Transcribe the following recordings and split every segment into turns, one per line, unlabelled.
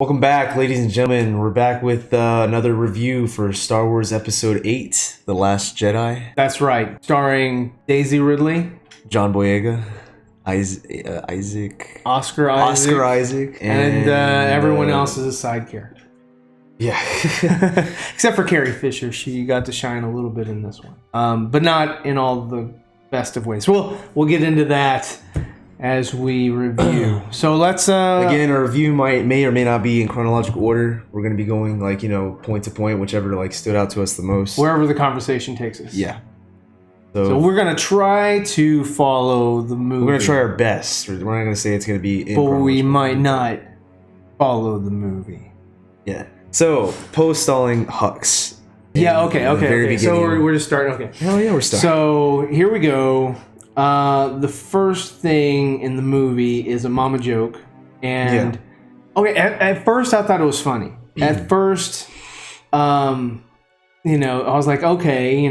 Welcome back, ladies and gentlemen. We're back with another review for Star Wars Episode 8, The Last Jedi.
That's right. Starring Daisy Ridley,
John Boyega, Isaac,
Oscar Isaac, and everyone else is a side character.
Yeah.
Except for Carrie Fisher. She got to shine a little bit in this one. But not in all the best of ways. We'll get into that as we review. So let's
again, our review may or may not be in chronological order. We're going to be going point to point, whichever stood out to us the most,
wherever the conversation takes us.
Yeah.
So we're going to try to follow the movie.
We're going to try our best. We're not going to say it's going to be in
but we might not follow the movie.
Yeah. So, post-stalling Hux.
Yeah, okay. So we're just starting. Okay.
Hell yeah, we're starting.
So here we go. The first thing in the movie is a mama joke, and okay. At first, I thought it was funny. At first, I was like, okay,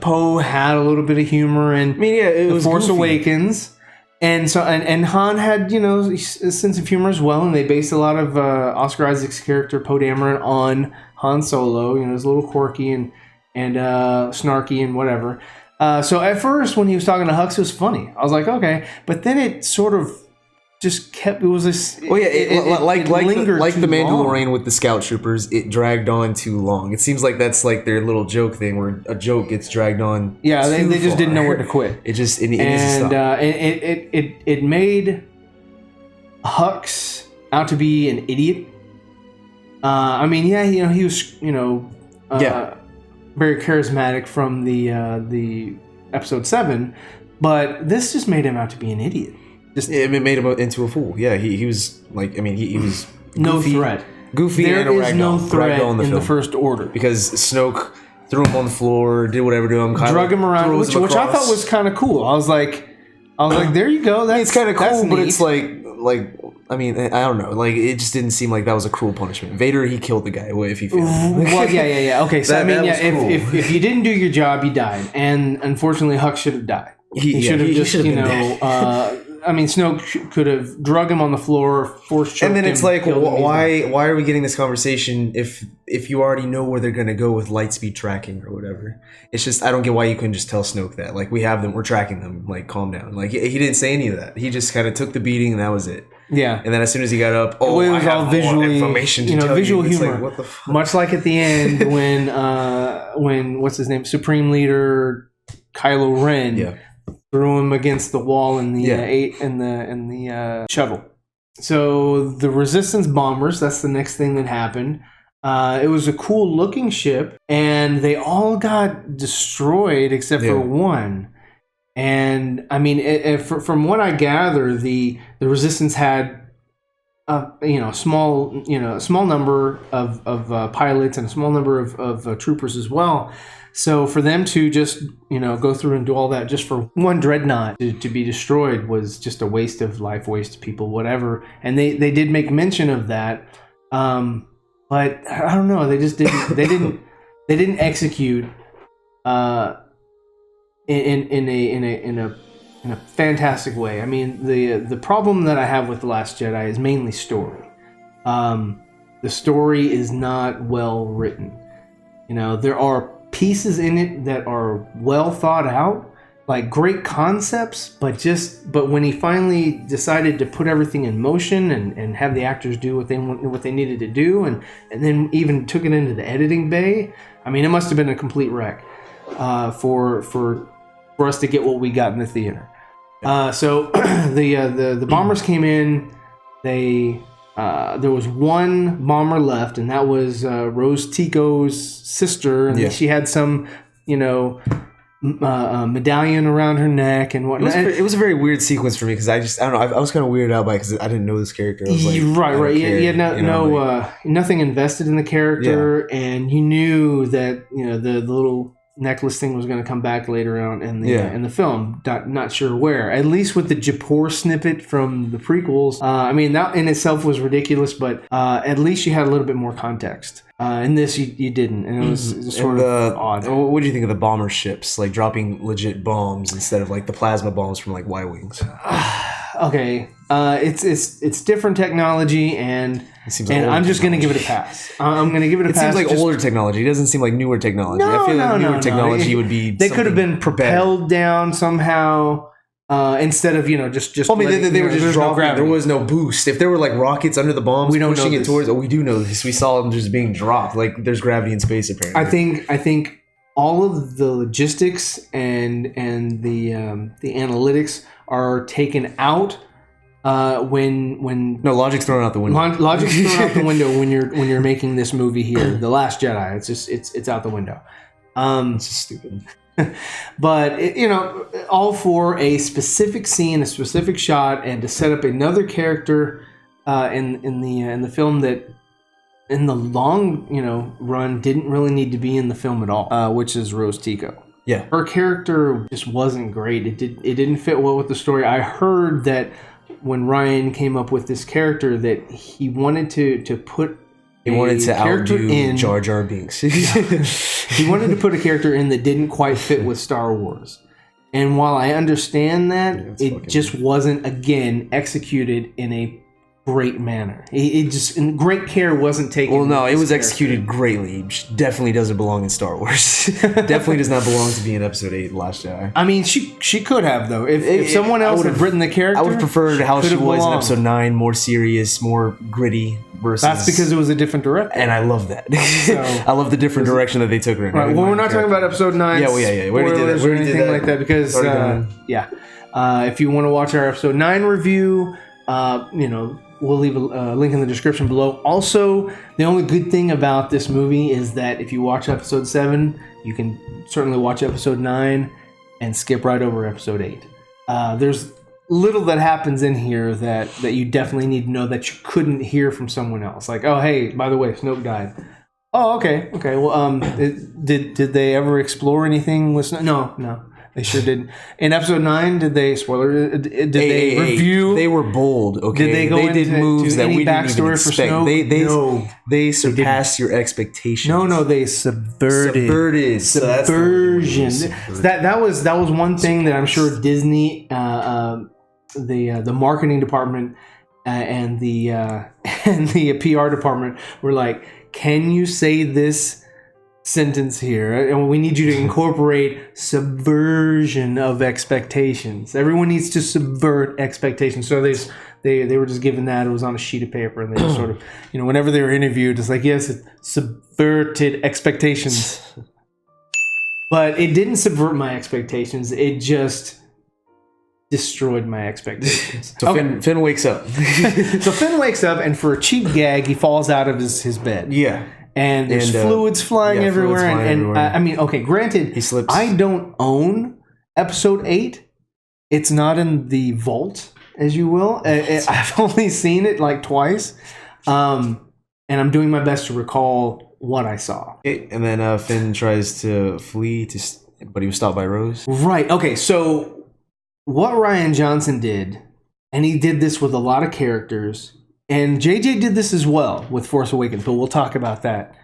Poe had a little bit of humor, and
it was
Force
goofy.
Awakens, and so and Han had a sense of humor as well, and they based a lot of Oscar Isaac's character Poe Dameron on Han Solo. He was a little quirky and snarky and whatever. So at first, when he was talking to Hux, it was funny. I was like, okay, but then it sort of just kept. It was this.
Well, yeah, it like the Mandalorian
long.
with the Scout Troopers. It dragged on too long. It seems like that's like their little joke thing, where a joke gets dragged on.
Yeah, they just didn't know where to quit.
It needs to stop.
It made Hux out to be an idiot. He was very charismatic from the episode 7, but this just made him out to be an idiot.
It made him into a fool. Yeah, he was he was
no
goofy,
threat.
Goofy.
There
and a
is no threat in the First Order
because Snoke threw him on the floor, did whatever to him,
drug him around, which I thought was kind of cool. I was like, there you go.
It's kind of cool, but it's I don't know. It just didn't seem like that was a cruel punishment. Vader, he killed the guy. If he failed.
Well, yeah. Okay, so
cool.
if you didn't do your job, you died, and unfortunately, Hux should have died. He should have just been dead. Snoke could have drug him on the floor, force choked him.
And then it's like, why are we getting this conversation if you already know where they're gonna go with lightspeed tracking or whatever? It's just I don't get why you couldn't just tell Snoke that we have them, we're tracking them. Calm down. He didn't say any of that. He just kind of took the beating and that was it.
Yeah.
And then as soon as he got up,
it was all visually
information to tell
visual
you.
humor.
What the fuck?
Much like at the end when what's his name, Supreme Leader Kylo Ren threw him against the wall in the shuttle. So the Resistance bombers, that's the next thing that happened. It was a cool looking ship, and they all got destroyed except for one. And from what I gather, the Resistance had a small number of pilots and a small number of troopers as well. So for them to just go through and do all that just for one dreadnought to be destroyed was just a waste of life, waste of people, whatever. And they did make mention of that, but I don't know. They just didn't. They didn't execute in a fantastic way. The problem that I have with The Last Jedi is mainly story. The story is not well written. There are pieces in it that are well thought out, great concepts, but when he finally decided to put everything in motion and have the actors do what they needed to do, and then even took it into the editing bay, it must have been a complete wreck for us to get what we got in the theater. So the bombers came in. There was one bomber left, and that was Rose Tico's sister, and she had some, medallion around her neck and whatnot.
It was a very weird sequence for me because I don't know. I was kind of weirded out by it because I didn't know this character. I was
right. You had nothing invested in the character, and you knew that the little necklace thing was going to come back later on in the film. Not sure where. At least with the Japor snippet from the prequels, that in itself was ridiculous, but at least you had a little bit more context. In this, you didn't, and it was sort of odd.
What do you think of the bomber ships, dropping legit bombs instead of the plasma bombs from Y-wings?
okay, it's different technology, and I'm just going to give it a pass. I'm going to give it a pass.
It seems like older technology. It doesn't seem like newer technology. I feel like newer technology would be.
They could have been propelled down somehow. Instead of just.
Well, I mean, they were just dropping. There was no boost. If there were like rockets under the bombs, pushing it towards. Oh, we do know this. We saw them just being dropped. Like there's gravity in space. Apparently,
I think all of the logistics and the analytics are taken out when
logic's thrown out the window.
Logic's thrown out the window when you're making this movie here, The Last Jedi. It's out the window.
It's just stupid.
But all for a specific scene, a specific shot, and to set up another character in the film that, in the long run, didn't really need to be in the film at all, which is Rose Tico.
Yeah,
her character just wasn't great. It didn't fit well with the story. I heard that when Ryan came up with this character, that he wanted to put.
He wanted to outdo Jar Jar Binks.
He wanted to put a character in that didn't quite fit with Star Wars. And while I understand that, it just wasn't, again, executed in a great manner. It just, and great care wasn't taken.
Well, no, it was executed greatly. Definitely doesn't belong in Star Wars. Definitely does not belong to be in Episode 8, Last Jedi.
I mean, she could have, though. If someone else had written the character,
I would have preferred how she was in Episode 9, more serious, more gritty. Versus,
that's because it was a different director.
And I love that. So, I love the different direction that they took her in.
Right, well, we're not talking about Episode 9.
Yeah. We already did that.
Or anything like that because, if you want to watch our Episode 9 review, we'll leave a link in the description below. Also, the only good thing about this movie is that if you watch Episode 7, you can certainly watch Episode 9 and skip right over Episode 8. There's little that happens in here that you definitely need to know that you couldn't hear from someone else. Like, oh, hey, by the way, Snoke died. Oh, okay. Well, did they ever explore anything with Snoke? No. They sure didn't. In Episode 9, did they did they review?
They were bold. Okay,
did they go into moves that we didn't even expect.
They surpassed your expectations.
No, they subverted. Subversion. That was one thing that I'm sure Disney, the marketing department, and the PR department were like, can you say this sentence here, and we need you to incorporate subversion of expectations. Everyone needs to subvert expectations. So they were just given that. It was on a sheet of paper, and they just sort of, whenever they were interviewed, it's like, yes, it subverted expectations. But it didn't subvert my expectations. It just destroyed my expectations.
So Finn wakes up.
So Finn wakes up, and for a cheap gag, he falls out of his bed.
Yeah.
And there's fluids flying everywhere. I mean, okay, granted,
he slips.
I don't own Episode 8. It's not in the vault, as you will. I've only seen it like twice. And I'm doing my best to recall what I saw.
And then Finn tries to flee, but he was stopped by Rose.
Right. Okay, so what Rian Johnson did, and he did this with a lot of characters, and JJ did this as well with Force Awakens, but we'll talk about that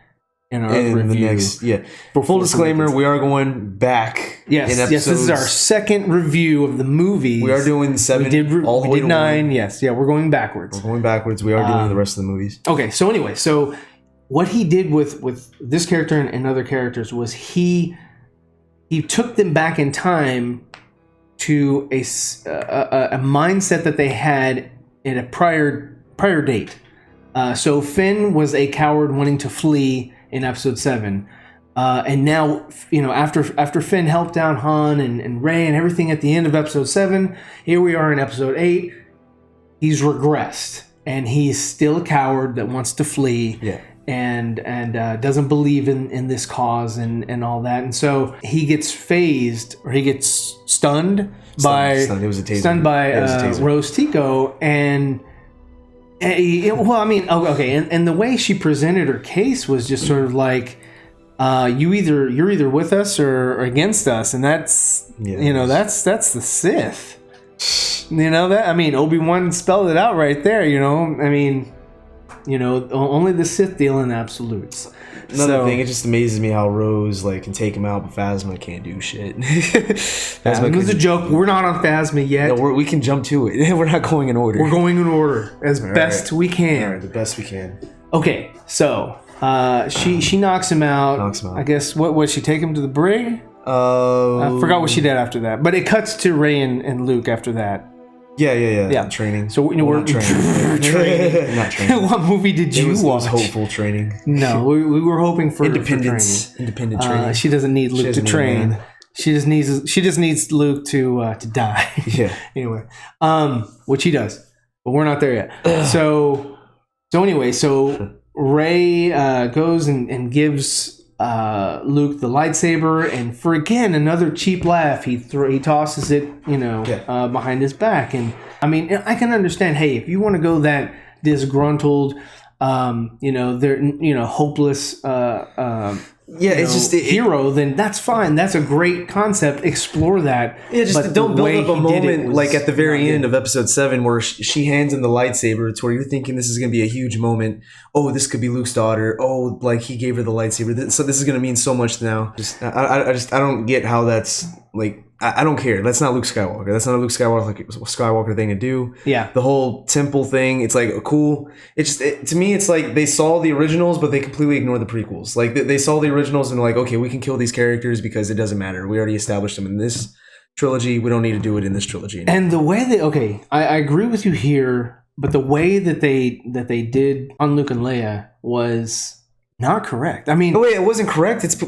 in our review.
For full disclaimer, we are going back.
Yes, this is our second review of the movies.
We are doing 7.
We did 9. Yes, we're going backwards.
We are doing the rest of the movies.
Okay, so anyway, what he did with this character and other characters was he took them back in time to a mindset that they had in a prior date. So Finn was a coward wanting to flee in Episode 7. And now, after Finn helped down Han and Rey and everything at the end of Episode 7, here we are in Episode 8. He's regressed. And he's still a coward that wants to flee.
Yeah.
And doesn't believe in this cause and all that. And so he gets phased, or he gets stunned by Rose Tico. And and the way she presented her case was just sort of like, you're either with us or against us, and that's that's the Sith. Obi-Wan spelled it out right there. You know, only the Sith deal in absolutes.
Another thing, it just amazes me how Rose like can take him out, but Phasma can't do shit.
Phasma's a joke. We're not on Phasma yet.
No, we can jump to it. We're not going in order.
We're going in order as best we can.
All right, the best we can.
Okay, so she knocks him out. I guess what she take him to the brig? I forgot what she did after that, but it cuts to Rey and Luke after that.
Yeah. Training.
So we're training.
Not training.
What movie did you watch?
It was hopeful training.
No, we were hoping for
independence.
For training.
Independent training.
She doesn't need Luke to train. She just needs Luke to die.
Yeah.
Anyway, which he does, but we're not there yet. So anyway, Rey goes and gives Luke the lightsaber, and for again another cheap laugh, he tosses it, behind his back. And I mean, I can understand. Hey, if you want to go that disgruntled, hopeless,
it's just
hero, then that's fine. That's a great concept. Explore that.
Yeah, just don't build up a moment like at the very end of episode 7 where she hands him the lightsaber. It's where you're thinking this is going to be a huge moment. Oh, this could be Luke's daughter. Oh, like he gave her the lightsaber. So this is going to mean so much now. I don't get how that's like. I don't care. That's not Luke Skywalker. That's not a Luke Skywalker thing to do.
Yeah.
The whole temple thing, it's like cool. To me, it's like they saw the originals, but they completely ignore the prequels. Like they saw the originals and like, okay, we can kill these characters because it doesn't matter. We already established them in this trilogy. We don't need to do it in this trilogy anymore.
And the way I agree with you here, but the way that they did on Luke and Leia was not correct. I mean,
no, wait, it wasn't correct. But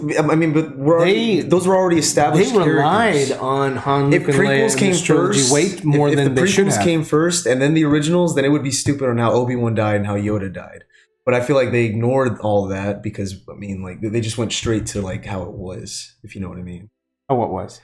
those were already established.
They relied on Han, Luke, and Leia.
If prequels came first,
way more than they should have.
If the prequels came first and then the originals, then it would be stupid on how Obi-Wan died and how Yoda died. But I feel like they ignored all of that because they just went straight to like how it was, if you know what I mean.
Oh, what was?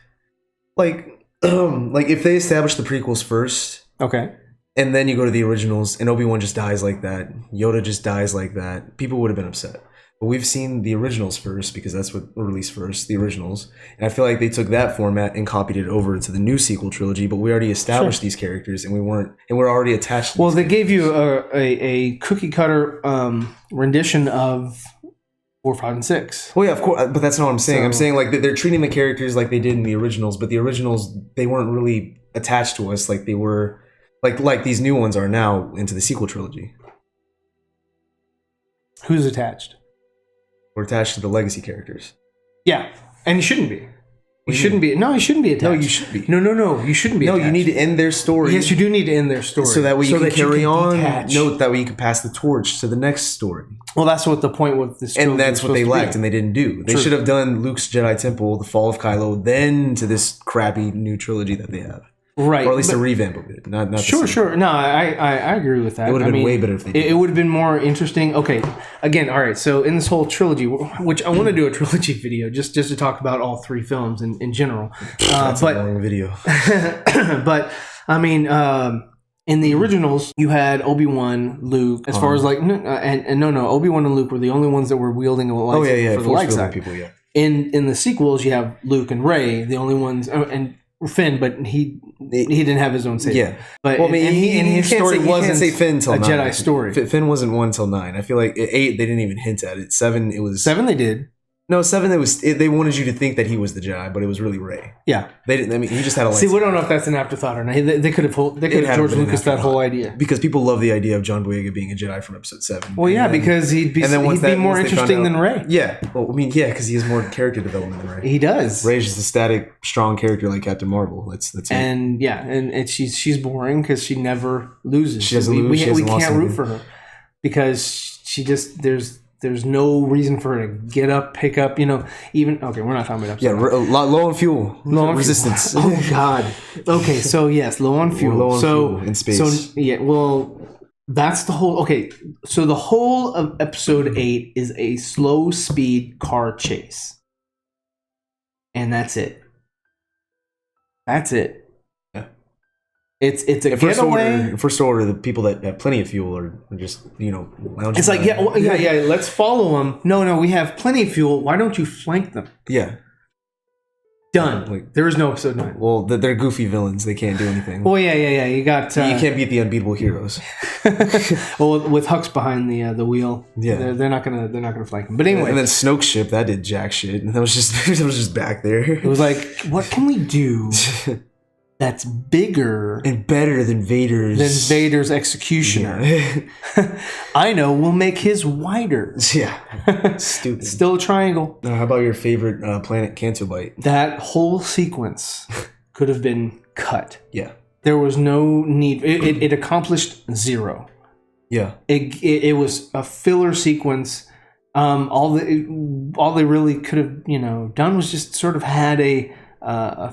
Like if they established the prequels first,
okay.
And then you go to the originals and Obi-Wan just dies like that, Yoda just dies like that, people would have been upset. But we've seen the originals first because that's what were released first, the originals. And I feel like they took that format and copied it over into the new sequel trilogy, but we already established these characters and we're already attached to
them. Well, they gave you a cookie cutter rendition of 4, 5, and 6.
Well, yeah, of course, but that's not what I'm saying. I'm saying like they're treating the characters like they did in the originals, but the originals, they weren't really attached to us like they were, like these new ones are now into the sequel trilogy.
Who's attached?
We're attached to the legacy characters.
Yeah, and you shouldn't be. You shouldn't be. No, you shouldn't be attached.
No, you should be.
No. You shouldn't be attached.
No, you need to end their story.
Yes, you do need to end their story.
So that way you can carry on.
Detach.
No, that way you can pass the torch to the next story.
Well, that's what the point with this trilogy.
And that's what they lacked and they didn't do. They should have done Luke's Jedi Temple, the Fall of Kylo, then to this crappy new trilogy that they have.
Right.
Or at least a revamp of it. Not
Sure. No, I agree with that.
It would have been way better if they did.
It would have been more interesting. Okay. Again, all right. So in this whole trilogy, which I want to do a trilogy video just to talk about all 3 films in general.
That's a long video.
But I mean, in the originals, you had Obi-Wan, Luke, as far as like, Obi-Wan and Luke were the only ones that were wielding a lightsaber for the light side.
People, yeah.
In the sequels, you have Luke and Rey, the only ones, and Finn, but he didn't have his own saber.
Yeah,
but his story wasn't
say Finn till
a
9.
Jedi story.
Finn wasn't 1 till 9. I feel like 8 they didn't even hint at it. 7 it was
7 they did.
No, 7 they wanted you to think that he was the Jedi, but it was really Rey.
Yeah,
they didn't. I mean, he just had a lightsaber.
See, we don't know if that's an afterthought or not. They could have George Lucas that whole idea
because people love the idea of John Boyega being a Jedi from Episode 7.
Well, yeah, because he'd be more interesting than Rey.
Yeah, well, I mean, yeah, because he has more character development than Rey.
He does.
Rey's just a static, strong character like Captain Marvel. That's it.
And yeah, and she's boring because she never loses.
She doesn't lose.
We can't root for her because she just There's no reason for her to get up, pick up, even... Okay, we're not talking about episode.
Yeah, low on fuel.
Low on
resistance.
Fuel. Oh, God. Okay, so yes, low on fuel.
Low on fuel in space.
So, yeah, well, that's the whole... Okay, so the whole of episode 8 is a slow-speed car chase. And that's it. That's it. It's a getaway.
First order, the people that have plenty of fuel are just lounging.
It's like yeah. Let's follow them. No, we have plenty of fuel. Why don't you flank them?
Yeah.
Done.
Like,
there is no episode 9.
Well, they're goofy villains. They can't do anything.
Oh yeah. You got.
You can't beat the unbeatable heroes.
Well, with Hux behind the wheel,
yeah,
they're not gonna flank him. But anyway,
and then Snoke's ship that did jack shit, and that was just back there.
It was like, what can we do that's bigger
and better than Vader's
executioner?
Yeah.
I know, we'll make his wider.
Yeah, stupid.
Still a triangle.
How about your favorite planet, Canto Bite?
That whole sequence could have been cut.
Yeah,
there was no need. It accomplished 0.
Yeah,
it was a filler sequence. All they really could have done was just sort of had a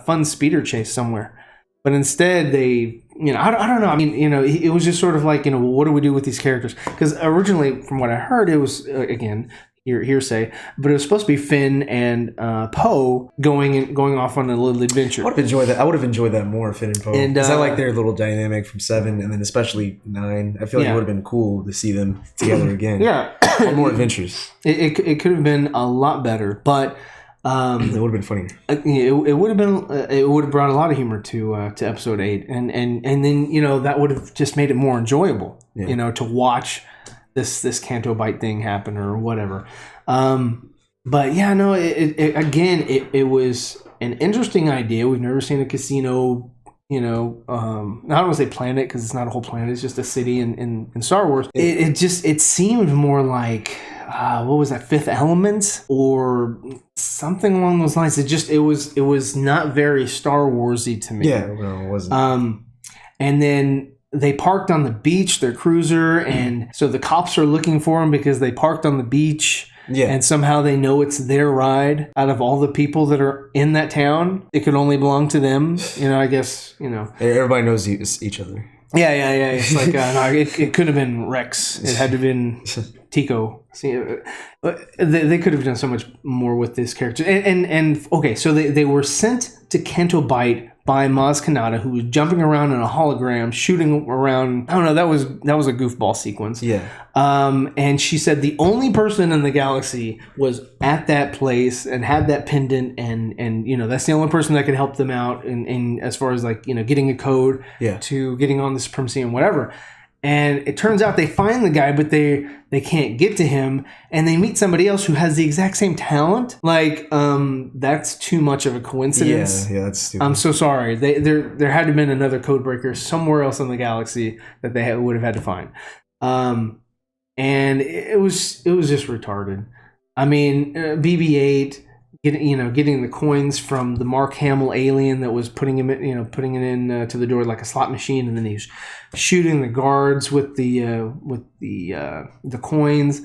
fun speeder chase somewhere. But instead, they, I don't know. I mean, it was just sort of like, well, what do we do with these characters? Because originally, from what I heard, it was, again, hearsay, but it was supposed to be Finn and Poe going off on a little adventure.
I would have enjoyed that more, Finn and Poe. Because I like their little dynamic from 7, and then especially 9. I feel like it would have been cool to see them together again.
Yeah.
More adventures.
It could have been a lot better, but...
it would have been funnier.
It would have been. It would have brought a lot of humor to episode 8, and then that would have just made it more enjoyable. Yeah. To watch this Canto Bite thing happen or whatever. But yeah, no. It was an interesting idea. We've never seen a casino. I don't want to say planet because it's not a whole planet. It's just a city in Star Wars. It seemed more like. What was that, Fifth Element or something along those lines? It was not very Star Warsy to me.
Yeah, no, it wasn't.
And then they parked on the beach, their cruiser, and so the cops are looking for them because they parked on the beach. Yeah. And somehow they know it's their ride. Out of all the people that are in that town, it could only belong to them. I guess,
Everybody knows each other.
Yeah. It's like, no, it could have been Rex. It had to have been Tico. See, they could have done so much more with this character. And okay, so they were sent to Canto Bite by Maz Kanata, who was jumping around in a hologram, shooting around. I don't know. That was a goofball sequence. Yeah. And she said the only person in the galaxy was at that place and had that pendant, and that's the only person that could help them out in as far as like getting a code to getting on the supremacy and whatever. And it turns out they find the guy, but they can't get to him, and they meet somebody else who has the exact same talent. Like, that's too much of a coincidence.
Yeah, that's stupid.
I'm so sorry. There had to have been another code breaker somewhere else in the galaxy that they would have had to find. And it was just retarded. I mean, BB-8 getting the coins from the Mark Hamill alien that was putting it in to the door like a slot machine, and then he's shooting the guards with the coins.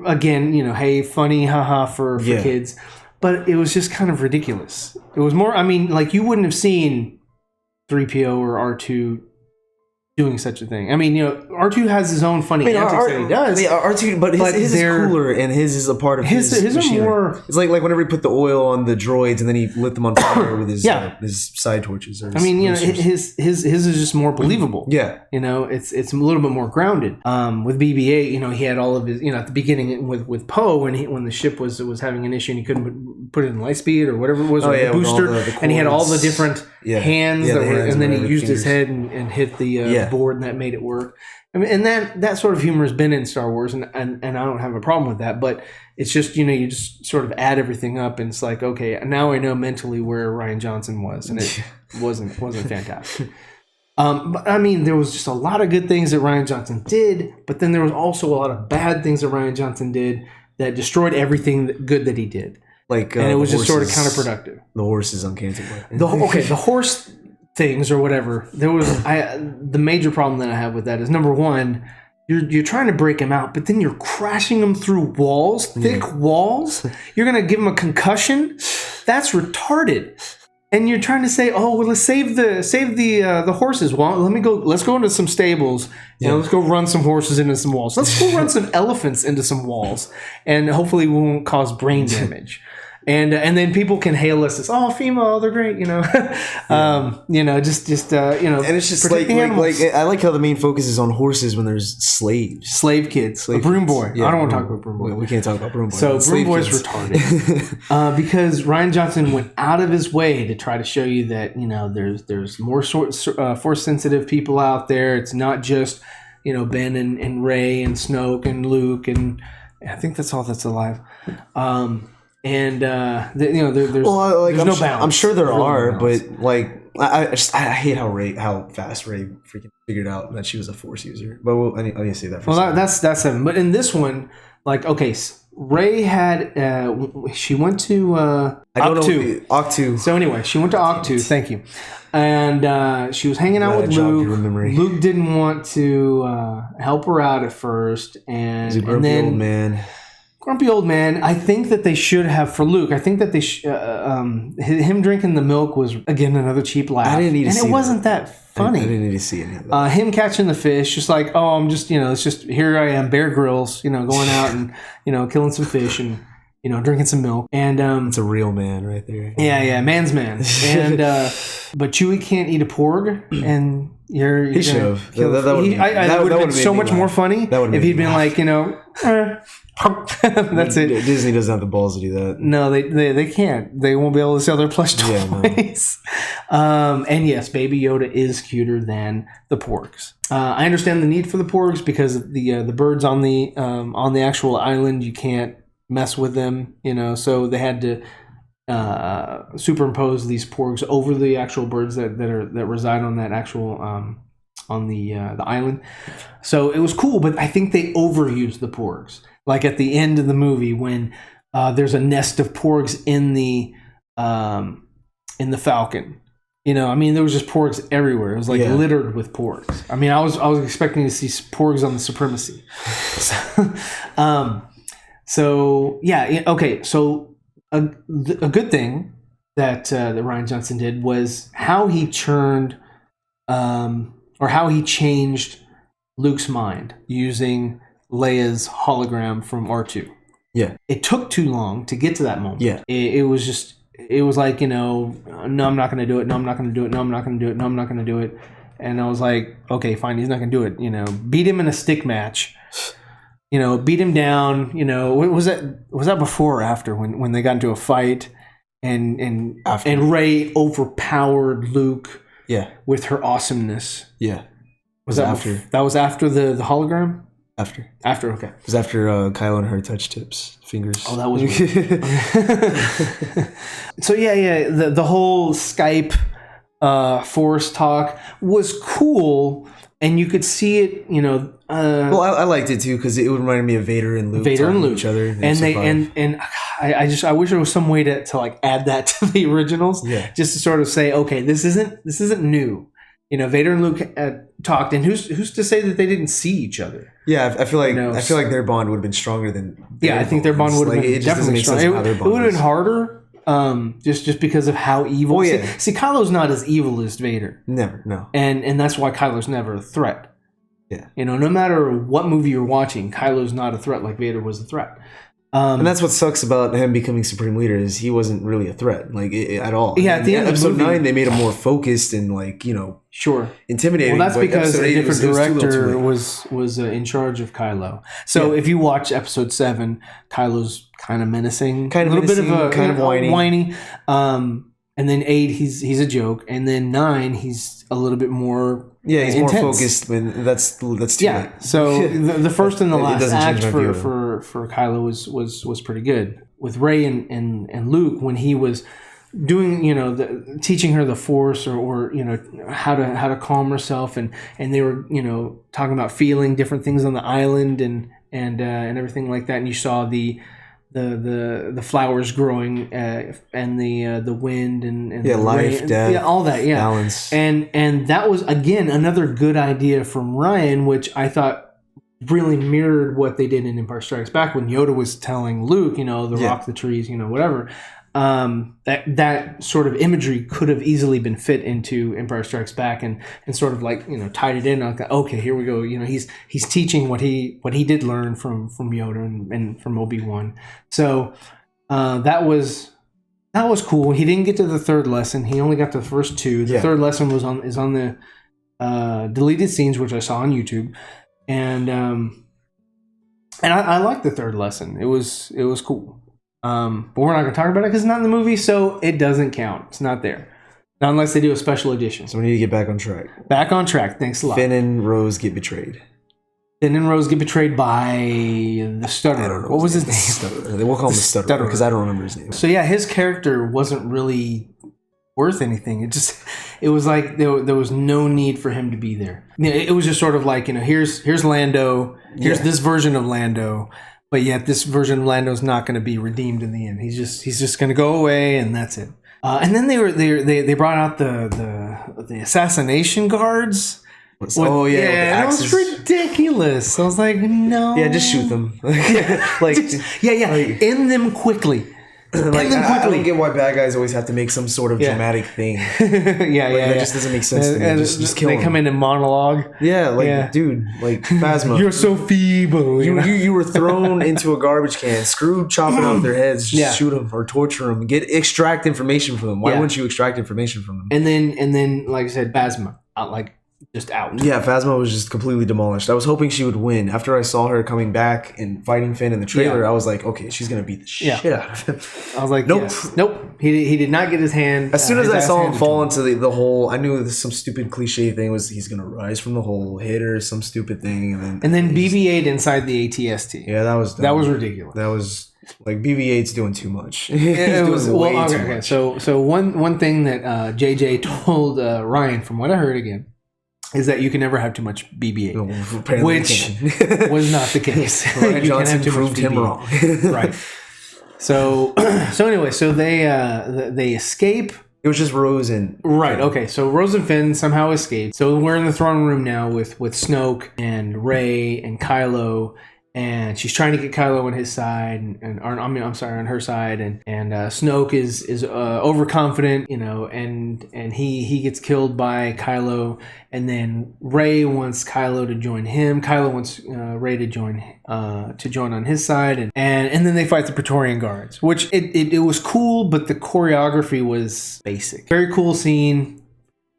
Again, hey, funny, haha, for kids, but it was just kind of ridiculous. It was more. I mean, like you wouldn't have seen 3PO or R2 doing such a thing. I mean, R2 has his own funny antics that he does. I mean,
R2, but his is cooler, and his is a part of his machinery. Are more. It's like whenever he put the oil on the droids, and then he lit them on fire with his side torches.
His is just more believable.
Yeah,
it's a little bit more grounded. With BB-8, he had all of his. At the beginning with Poe, when the ship was having an issue and he couldn't put it in light speed or whatever it was, or the booster, and he had all the different hands that were, and then he used his head and hit the board, and that made it work. I mean, and that sort of humor has been in Star Wars, and I don't have a problem with that. But it's just you just sort of add everything up, and it's like, okay, now I know mentally where Rian Johnson was, and it wasn't fantastic. But I mean, there was just a lot of good things that Rian Johnson did, but then there was also a lot of bad things that Rian Johnson did that destroyed everything good that he did.
Like,
and it was just sort of counterproductive.
The horses on Canto Bite.
The horse things or whatever. There was the major problem that I have with that is, number one, you're trying to break him out, but then you're crashing him through walls, thick walls. You're gonna give him a concussion. That's retarded. And you're trying to say, oh, well, let's save the horses. Well, let's go into some stables and let's go run some horses into some walls. Let's go run some elephants into some walls, and hopefully we won't cause brain damage. And then people can hail us as, oh, female, they're great, you know. You know, just you know.
And it's just like I like how the main focus is on horses when there's slave kids,
a broom boy.
Yeah,
I don't want to talk about broom boy.
We can't talk about broom boy.
So broom boy's retarded because Rian Johnson went out of his way to try to show you that, you know, there's more force sensitive people out there. It's not just, you know, Ben and Rey and Snoke and Luke, and I think that's all that's alive. You know, there's no balance.
I'm sure there are, but like I hate how fast Rey freaking figured out that she was a Force user. But I need to say that.
That's 7. But in this one, like, okay, Rey had she went to
Octu.
So anyway, she went to Octu. Thank you. And she was hanging out with Luke. Luke didn't want to help her out at first, and
he's a grumpy old man.
Grumpy old man. I think that they should have, for Luke, I think that they him drinking the milk was, again, another cheap laugh.
I didn't need to see it.
And it wasn't that funny.
I didn't need to see any of that.
Him catching the fish, just like, oh, I'm just, you know, it's just, here I am, Bear Grylls, you know, going out and, you know, killing some fish and, you know, drinking some milk. And
it's a real man right there.
Yeah, man's man. And but Chewie can't eat a porg, and he should have. That would have been so much more funny if he'd been like, you know, that's it.
Disney doesn't have the balls to do that.
No, they can't. They won't be able to sell their plush toys. No. And yes, Baby Yoda is cuter than the porgs. I understand the need for the porgs because the birds on the actual island, you can't mess with them, you know. So they had to superimpose these porgs over the actual birds that reside on that actual on the island. So it was cool, but I think they overused the porgs. Like at the end of the movie when there's a nest of porgs in the Falcon. You know, I mean, there was just porgs everywhere. It was like littered with porgs. I mean, I was expecting to see porgs on the Supremacy. So yeah, okay. So a good thing that Rian Johnson did was how he changed Luke's mind using Leia's hologram from R2.
Yeah.
It took too long to get to that moment.
Yeah.
It was like, you know, no, I'm not going to do it. No, I'm not going to do it. No, I'm not going to do it. No, I'm not going to do it. And I was like, okay, fine. He's not going to do it. You know, beat him in a stick match. You know, beat him down. You know, was that before or after when they got into a fight and Rey overpowered Luke?
Yeah.
With her awesomeness.
Yeah.
Was that after? That was after the hologram?
After,
okay.
It was after Kylo and her touch tips, fingers.
Oh, that was weird. So yeah, the whole Skype Force talk was cool, and you could see it, you know.
Well, I liked it too because it reminded me of Vader and Luke talking to each other.
And I wish there was some way to like add that to the originals, just to sort of say, okay, this isn't new. You know, Vader and Luke talked, and who's to say that they didn't see each other?
Yeah, I feel like their bond would have been stronger than.
I think their bond would have been definitely stronger. It would have been harder, just because of how evil. Oh, yeah. See, Kylo's not as evil as Vader.
Never, no.
And that's why Kylo's never a threat.
Yeah.
You know, no matter what movie you're watching, Kylo's not a threat like Vader was a threat.
And that's what sucks about him becoming Supreme Leader is he wasn't really a threat, like at all.
Yeah, at the end of
episode 9, they made him more focused and like, you know, intimidating.
Well, that's because a different director was in charge of Kylo. So if you watch episode 7, Kylo's kind of menacing, a little bit of a
kind of whiny.
And then 8, he's a joke, and then 9, he's a little bit more.
Yeah, he's
intense.
More focused. When that's too late.
So the first and the last act for Kylo was pretty good. With Rey and Luke, when he was doing, you know, teaching her the Force or you know how to calm herself, and they were, you know, talking about feeling different things on the island and everything like that, and you saw the flowers growing and the wind and the
life,
rain,
death,
all that,
balance,
and that was again another good idea from Rian, which I thought really mirrored what they did in Empire Strikes Back when Yoda was telling Luke, you know, the rock, the trees, you know, whatever. That sort of imagery could have easily been fit into Empire Strikes Back and sort of like, you know, tied it in. Okay, here we go. You know, he's teaching what he did learn from Yoda and from Obi-Wan. So that was cool. He didn't get to the third lesson. He only got to the first two. The third lesson is on the deleted scenes, which I saw on YouTube, and I liked the third lesson. It was cool. But we're not going to talk about it because it's not in the movie, so it doesn't count. It's not there. Not unless they do a special edition.
So we need to get back on track.
Back on track. Thanks a lot.
Finn and Rose get betrayed.
Finn and Rose get betrayed by the Stutterer.
I don't know.
What was his name?
Stutterer. We'll call him the Stutterer because I don't remember his name.
So yeah, his character wasn't really worth anything. It was like there was no need for him to be there. It was just sort of like, here's Lando. Here's this version of Lando. But yet this version of Lando's not going to be redeemed in the end. He's just going to go away, and that's it. And then they brought out the assassination guards. That was ridiculous. I was like, no.
Yeah, just shoot them.
End them quickly.
I don't get why bad guys always have to make some sort of dramatic thing. That just doesn't make sense to me. Just kill them.
They come in and monologue.
Dude, Phasma.
You're so feeble.
You were thrown into a garbage can. Screw chopping off their heads. Just shoot them or torture them. Extract information from them. Why wouldn't you extract information from them?
And then, like I said, Phasma, just out.
Yeah, Phasma was just completely demolished. I was hoping she would win. After I saw her coming back and fighting Finn in the trailer, I was like, okay, she's going to beat the shit out of him.
I was like, nope. Yes. Nope. He did not get his hand.
As soon as I saw him fall into the hole, I knew some stupid cliche thing was he's going to rise from the hole, hit her, some stupid thing. And then
BB-8 inside the ATST.
Yeah, that was dumb.
That was ridiculous.
That was... BB-8's doing too much. Too much.
So one thing that JJ told Ryan, from what I heard again, is that you can never have too much BB-8, which was not the case.
Ryan Johnson proved him wrong.
Right. So anyway, so they escape.
It was just Rose and
right. Okay, so Rose and Finn somehow escaped. So we're in the throne room now with Snoke and Rey and Kylo. And she's trying to get Kylo on his side, on her side, and Snoke is overconfident, and he gets killed by Kylo, and then Rey wants Kylo to join him. Kylo wants Rey to join on his side, and then they fight the Praetorian Guards, which it was cool, but the choreography was basic. Very cool scene,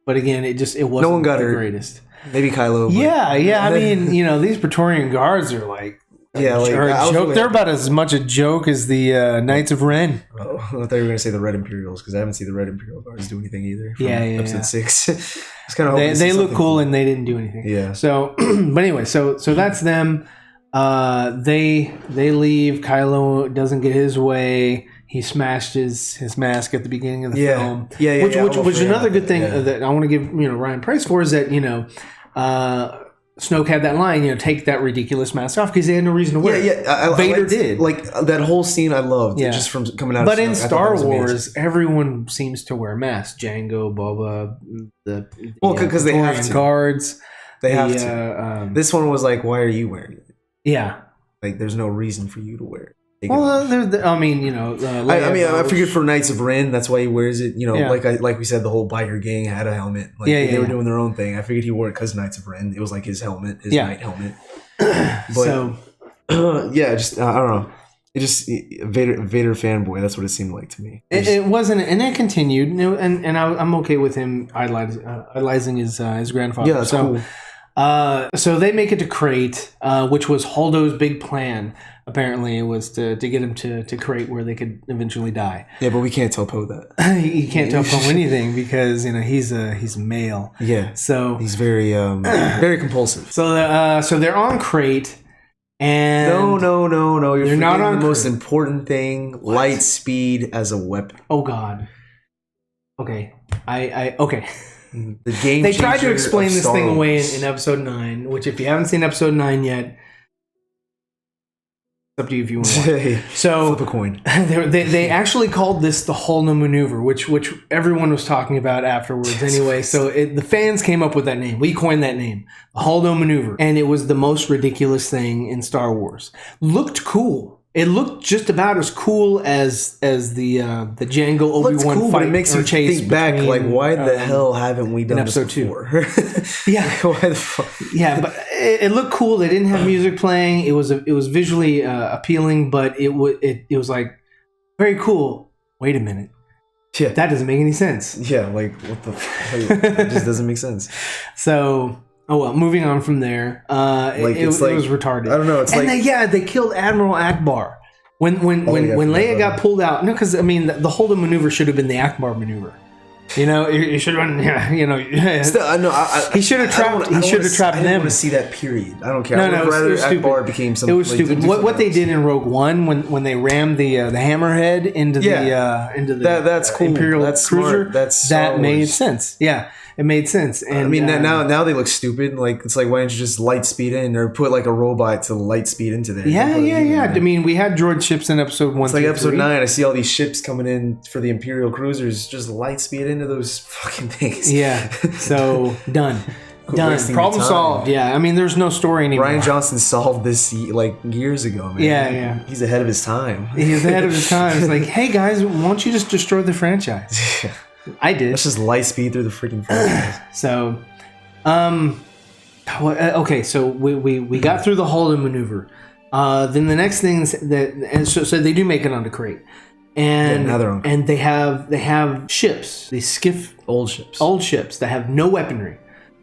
but again, it wasn't the greatest.
Maybe Kylo.
Yeah. I mean, these Praetorian Guards are like. Joke. They're about as much a joke as the Knights of Ren.
Oh, I thought you were going to say the Red Imperials because I haven't seen the Red Imperial Guards do anything either. Episode 6. It's kind of
they look cool and they didn't do anything.
Yeah.
So, but anyway, so that's them. They leave. Kylo doesn't get his way. He smashed his mask at the beginning of the film. Which another good thing that I want to give Ryan praise for is that Snoke had that line, take that ridiculous mask off because they had no reason to wear it. Vader did.
Like that whole scene I loved just from coming out of Snoke.
But in Star Wars, everyone seems to wear masks. Jango, Boba,
because they have to.
Guards.
They have to. This one was like, why are you wearing it?
Yeah.
Like there's no reason for you to wear it.
I
figured for Knights of Ren, that's why he wears it. Like we said, the whole biker gang had a helmet. They were doing their own thing. I figured he wore it because Knights of Ren. It was like his helmet, his knight helmet. But I don't know. It just Vader fanboy. That's what it seemed like to me.
It wasn't, and it continued. And I'm okay with him idolizing his grandfather.
Yeah, that's cool.
So they make it to Crate, which was Holdo's big plan. Apparently, it was to get him to Crate where they could eventually die.
Yeah, but we can't tell Poe that.
You can't tell Poe anything because he's a male.
Yeah.
So
he's very very compulsive.
So they're on Crate, and
no. You're
forgetting
not on the most important thing: light speed as a weapon.
Oh God. Okay. I okay.
The game.
They tried to explain this thing away in episode 9, which if you haven't seen episode 9 yet. Up to you if you want to watch. So
flip a coin.
They actually called this the Holdo maneuver, which everyone was talking about afterwards. Anyway, so the fans came up with that name. We coined that name, the Holdo maneuver, and it was the most ridiculous thing in Star Wars. Looked cool. It looked just about as cool as the Jango Obi-Wan fight.
But it makes you think back, like, why the hell haven't we done
episode
this before?
2? Yeah,
why the fuck?
Yeah, but it looked cool. They didn't have music playing. It was visually appealing, but it was like Very cool. Wait a minute.
Yeah.
That doesn't make any sense.
Yeah, like what the it just doesn't make sense.
So, moving on from there. It was retarded.
I don't know, it's
they killed Admiral Akbar. When Leia got pulled out. No, because I mean the Holden maneuver should have been the Akbar maneuver. You know, it should have been. You know, he should have trapped. He should have trapped them.
I didn't want to see that period. I don't care.
No,
it was
stupid.
Became something.
It was stupid. What they did in Rogue One when they rammed the hammerhead into the
that's cool.
Imperial
that's
cruiser.
Smart. That
made sense. Yeah. It made sense. And
I mean, now they look stupid. Like, it's like, why don't you just light speed in or put like a robot to light speed into there?
Yeah. I mean, we had droid ships in episode 1.
It's like episode 9. I see all these ships coming in for the Imperial cruisers. Just light speed into those fucking things.
Yeah. So done. Done. Problem solved. Yeah. I mean, there's no story anymore.
Rian Johnson solved this like years ago, man.
Yeah.
He's ahead of his time.
He's ahead of his time. It's like, hey guys, why don't you just destroy the franchise? I did.
Let's just light speed through the freaking franchise.
So, okay. So we got through the Holden maneuver. Then the next thing is so they do make it onto Crate, and they have ships. They skiff
old ships
that have no weaponry.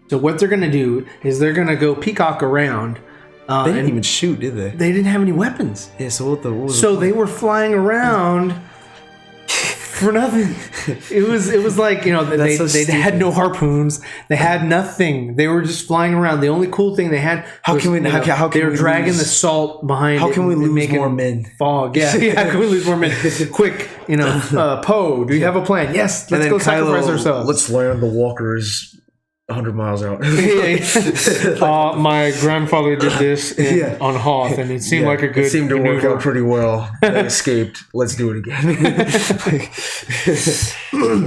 So what they're gonna do is they're gonna go peacock around.
They didn't even shoot, did they?
They didn't have any weapons.
Yeah. So what was
they were flying around. For nothing. It was like, you know, they had no harpoons. They had nothing. They were just flying around. The only cool thing they had they were dragging the salt behind.
How can we lose more men?
Fog. Yeah. How can we lose more men? Quick, you know, Poe, do you have a plan? Yes, let's go sacrifice ourselves.
Let's land the walkers 100 miles out.
My grandfather did this on Hoth, and it seemed like a good
It seemed to work out pretty well. They escaped. Let's do it again.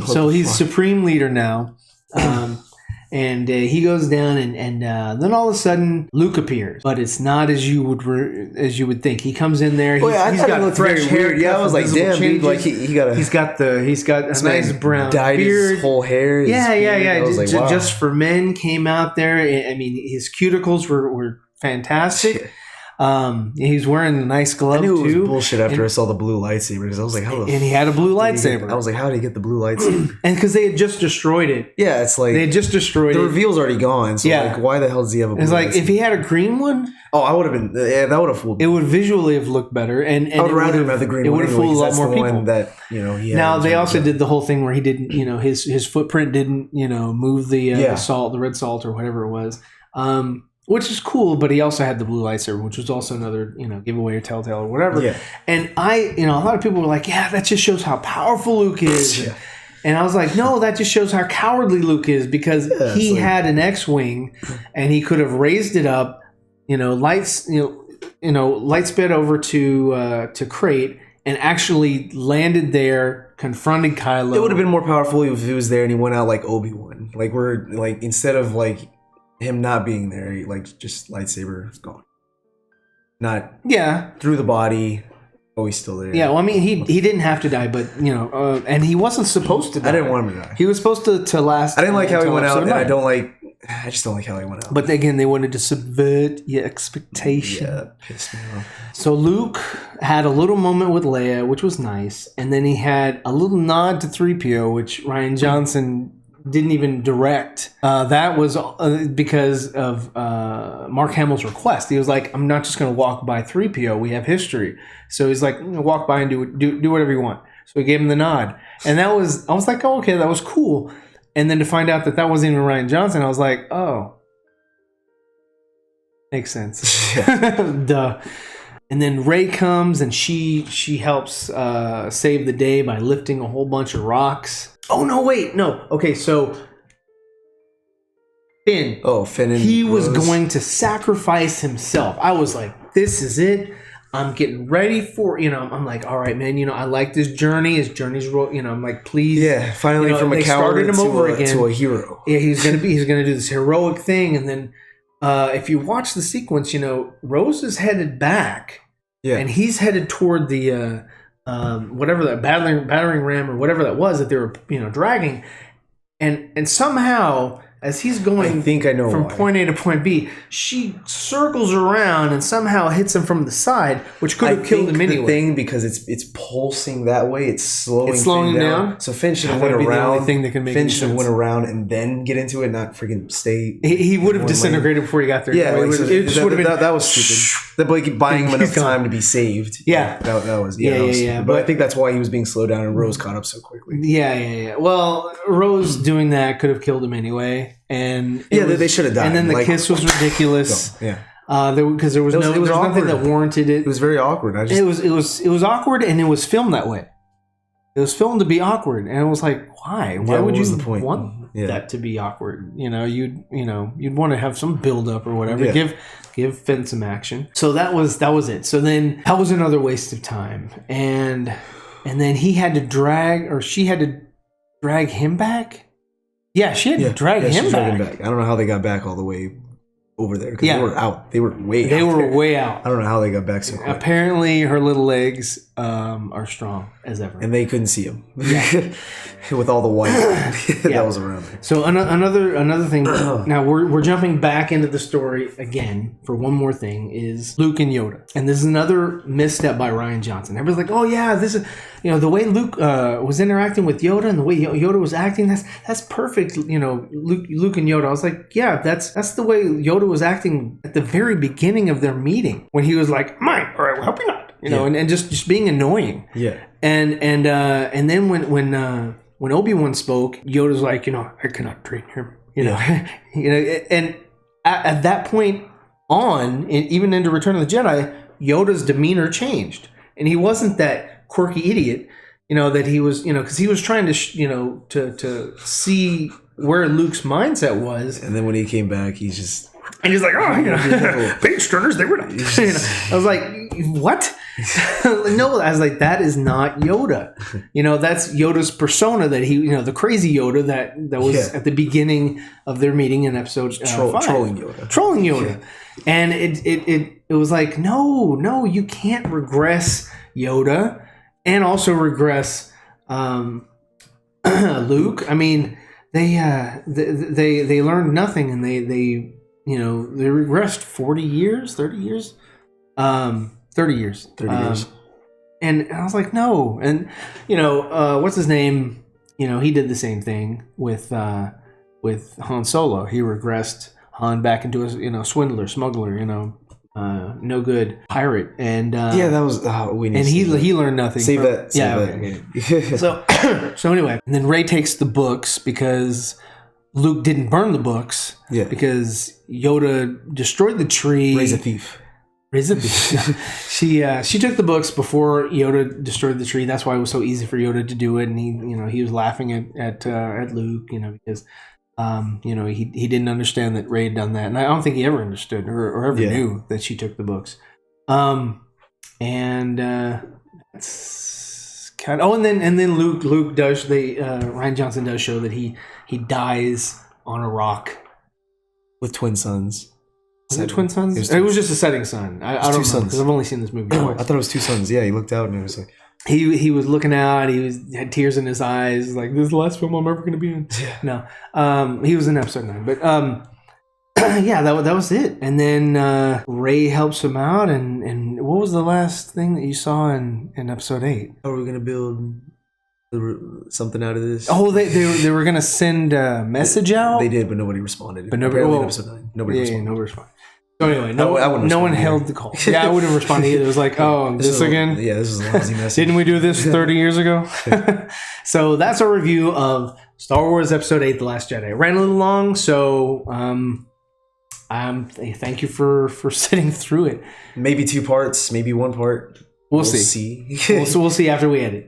So he's Supreme Leader now. And he goes down, and then all of a sudden Luke appears, but it's not as you would think. He comes in there.
He's got fresh hair. Yeah, I was like, damn, dude, like he's got a
nice brown
dyed
beard.
His whole hair.
Yeah.
Like, wow.
Just for men came out there. I mean, his cuticles were fantastic. He's wearing a nice glove too.
I knew it was bullshit after I saw the blue lightsaber because I was like, how the
and he had a blue lightsaber.
I was like, how did he get the blue lightsaber?
And because they had just destroyed it.
Yeah, it's like
they had just destroyed it.
The reveal's already gone. So like, why the hell does he have a blue lightsaber?
It's like if he had a green one.
Oh, I would have been. Yeah, that would have fooled me.
It would visually have looked better, and
I would rather him have the green.
It would have fooled a lot more people.
That he
now they also did the whole thing where he didn't, his footprint didn't, move the salt, the red salt or whatever it was. Which is cool, but he also had the blue lightsaber, which was also another, giveaway or telltale or whatever. Yeah. And a lot of people were like, yeah, that just shows how powerful Luke is. Yeah. And I was like, no, that just shows how cowardly Luke is because he had an X-Wing and he could have raised it up, light sped over to Crate and actually landed there, confronted Kylo.
It would have been more powerful if he was there and he went out like Obi-Wan. Like instead of him not being there, he, just lightsaber gone. Not through the body. Oh, he's still there.
Yeah, well, I mean, he didn't have to die, but and he wasn't supposed to die.
I didn't want him to die.
He was supposed to last.
I didn't like how he went out, and I just don't like how he went out.
But again, they wanted to subvert your expectation.
Yeah, pissed me off.
So Luke had a little moment with Leia, which was nice, and then he had a little nod to 3PO, which Rian Johnson didn't even direct. That was because of Mark Hamill's request. He was like, I'm not just going to walk by 3PO. We have history. So he's like, walk by and do whatever you want. So he gave him the nod. And I was like, oh, okay, that was cool. And then to find out that wasn't even Rian Johnson, I was like, oh. Makes sense. Duh. And then Rey comes and she helps save the day by lifting a whole bunch of rocks. Oh, no, wait, no. Okay, so Finn.
Oh, Finn.
He was going to sacrifice himself. I was like, this is it. I'm getting ready for, I'm like, all right, man, I like this journey. His journey's, I'm like, please.
Yeah, finally from a coward to a hero.
Yeah, he's going to do this heroic thing. And then if you watch the sequence, Rose is headed back. Yeah. And he's headed toward the whatever that battering ram or whatever that was that they were dragging, and somehow as he's going
I think I know
from
why.
point A to point B, she circles around and somehow hits him from the side, which could have killed him anyway.
The thing, because it's pulsing that way, it's slowing
him down.
So Finn should have went around.
The only thing that can make
Finn should have went around and then get into it, not freaking stay.
He would have disintegrated before he got there.
Yeah,
it just would have been
that was stupid. The Blake buying him enough time to be saved.
Yeah,
that was stupid. But I think that's why he was being slowed down and Rose caught up so quickly.
Yeah. Well, Rose doing that could have killed him anyway, and
they should have died.
And then the kiss was ridiculous.
Yeah.
Because there was nothing that warranted it.
It was very awkward.
It was awkward, and it was filmed that way. It was filmed to be awkward, and it was like, why? Why would you want that to be awkward? You'd want to have some build up or whatever.
Yeah.
Give Finn some action. So that was it. So then that was another waste of time, and then she had to drag him back. Yeah, she had to drag him back.
I don't know how they got back all the way over there because they were out. They were way out. I don't know how they got back so quick.
Apparently, her little legs are strong as ever,
and they couldn't see him with all the white that was around there.
So another thing. Now we're jumping back into the story again for one more thing is Luke and Yoda, and this is another misstep by Rian Johnson. Everybody's like, oh yeah, this is the way Luke was interacting with Yoda and the way Yoda was acting. That's perfect. Luke and Yoda. I was like, yeah, that's the way Yoda was acting at the very beginning of their meeting when he was like, mine. All right, well, help you not. And just being annoying.
Yeah.
And then when Obi-Wan spoke, Yoda's like, I cannot train him. And at that point on, even into Return of the Jedi, Yoda's demeanor changed, and he wasn't that quirky idiot, that he was, because he was trying to, to see where Luke's mindset was.
And then when he came back, he's
like, oh, page turners, they were not. I was like, what? No, I was like, that is not Yoda. That's Yoda's persona that he, the crazy Yoda that was at the beginning of their meeting in episode 5.
Trolling Yoda.
Yeah. And it was like, no, you can't regress Yoda and also regress Luke. I mean, they learned nothing, and they regressed 40 years, 30 years. 30 years.
30 years.
And I was like, no. And, what's his name? He did the same thing with Han Solo. He regressed Han back into a swindler, smuggler, no good pirate. And
that was
he learned nothing.
Save that.
Okay. So anyway, and then Rey takes the books because Luke didn't burn the books.
Yeah.
Because Yoda destroyed the tree.
Rey's a thief.
She took the books before Yoda destroyed the tree. That's why it was so easy for Yoda to do it, and he was laughing at Luke, because he didn't understand that Rey had done that, and I don't think he ever understood or ever knew that she took the books. And that's kind of, and then Luke does Rian Johnson does show that he dies on a rock
with twin suns.
Was it twin suns? It was just a setting sun. I don't know because I've only seen this movie twice.
I thought it was two suns. Yeah, he looked out and it was like
he was looking out. He had tears in his eyes. Like, this is the last film I'm ever going to be in.
Yeah.
No, he was in episode 9, but that was it. And then Rey helps him out. And what was the last thing that you saw in episode 8?
How are we going to build something out of this?
Oh, they were going to send a message out.
They did, but nobody responded.
But nobody
in episode 9, nobody responded.
Nobody responded. So anyway, no one held the call. Yeah, I wouldn't respond either. It was like, oh, this again?
Yeah, this is a lousy message.
Didn't we do this 30 years ago? So that's our review of Star Wars Episode 8, The Last Jedi. I ran a little long, so thank you for sitting through it.
Maybe 2 parts, maybe 1 part.
We'll see. We'll see after we edit.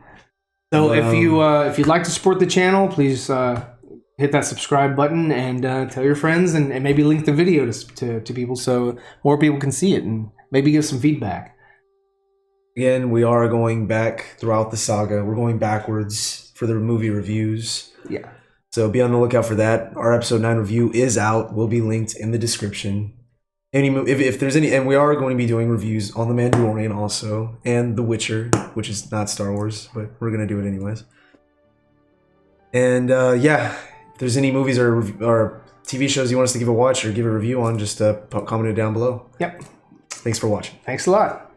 So if you'd like to support the channel, please hit that subscribe button and tell your friends and maybe link the video to people so more people can see it and maybe give some feedback.
Again, we are going back throughout the saga. We're going backwards for the movie reviews.
Yeah.
So be on the lookout for that. Our episode 9 review is out. Will be linked in the description. If there's any, and we are going to be doing reviews on The Mandalorian also, and The Witcher, which is not Star Wars, but we're going to do it anyways. And if there's any movies or TV shows you want us to give a watch or give a review on, just comment it down below.
Yep.
Thanks for watching.
Thanks a lot.